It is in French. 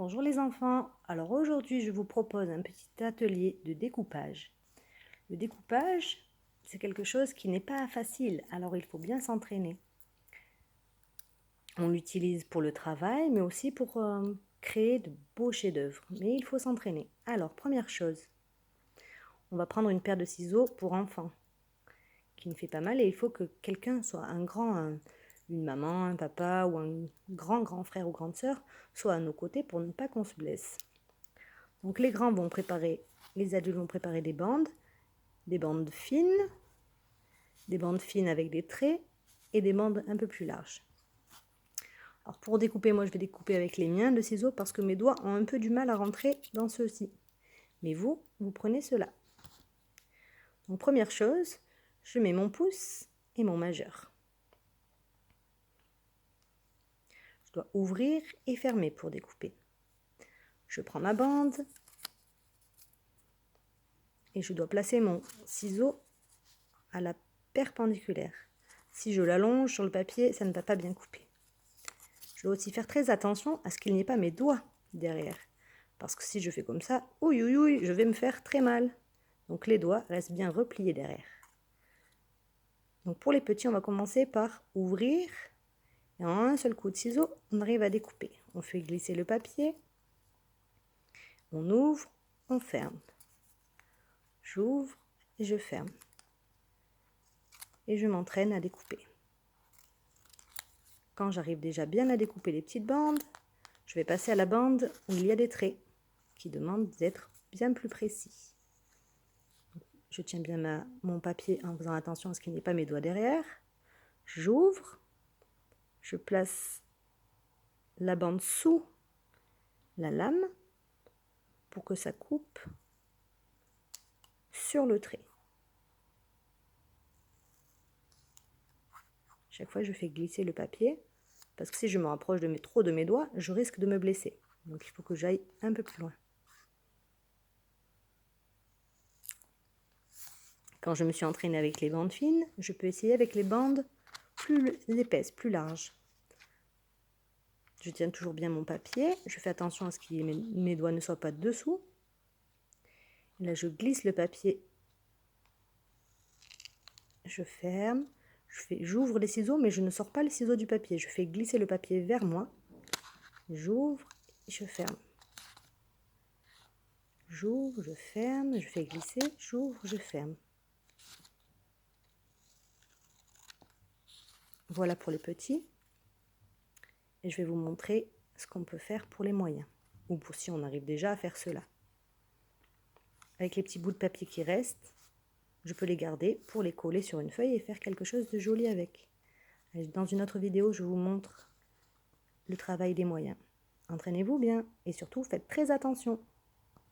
Bonjour les enfants, alors aujourd'hui je vous propose un petit atelier de découpage. Le découpage, c'est quelque chose qui n'est pas facile, alors il faut bien s'entraîner. On l'utilise pour le travail, mais aussi pour créer de beaux chefs-d'œuvre, mais il faut s'entraîner. Alors, première chose, on va prendre une paire de ciseaux pour enfants, qui ne fait pas mal, et il faut que quelqu'un soit une maman, un papa ou un grand frère ou grande sœur soit à nos côtés pour ne pas qu'on se blesse. Donc les grands vont préparer, les adultes vont préparer des bandes fines avec des traits et des bandes un peu plus larges. Alors pour découper, moi je vais découper avec les miens de ciseaux parce que mes doigts ont un peu du mal à rentrer dans ceux-ci. Mais vous prenez cela. Donc première chose, je mets mon pouce et mon majeur. Je dois ouvrir et fermer pour découper. Je prends ma bande et je dois placer mon ciseau à la perpendiculaire. Si je l'allonge sur le papier, ça ne va pas bien couper. Je dois aussi faire très attention à ce qu'il n'y ait pas mes doigts derrière. Parce que si je fais comme ça, je vais me faire très mal. Donc les doigts restent bien repliés derrière. Donc pour les petits, on va commencer par ouvrir. Et en un seul coup de ciseau, on arrive à découper. On fait glisser le papier. On ouvre, on ferme. J'ouvre et je ferme. Et je m'entraîne à découper. Quand j'arrive déjà bien à découper les petites bandes, je vais passer à la bande où il y a des traits qui demandent d'être bien plus précis. Je tiens bien mon papier en faisant attention à ce qu'il n'y ait pas mes doigts derrière. J'ouvre, je place la bande sous la lame pour que ça coupe sur le trait. Chaque fois, je fais glisser le papier parce que si je me rapproche trop de mes doigts, je risque de me blesser. Donc il faut que j'aille un peu plus loin. Quand je me suis entraînée avec les bandes fines, je peux essayer avec les bandes plus épaisses, plus larges. Je tiens toujours bien mon papier, je fais attention à ce que mes doigts ne soient pas dessous. Et là, je glisse le papier, je ferme, j'ouvre les ciseaux, mais je ne sors pas les ciseaux du papier. Je fais glisser le papier vers moi, j'ouvre et je ferme. J'ouvre, je ferme, je fais glisser, j'ouvre, je ferme. Voilà pour les petits. Et je vais vous montrer ce qu'on peut faire pour les moyens, ou pour si on arrive déjà à faire cela. Avec les petits bouts de papier qui restent, je peux les garder pour les coller sur une feuille et faire quelque chose de joli avec. Dans une autre vidéo, je vous montre le travail des moyens. Entraînez-vous bien et surtout faites très attention.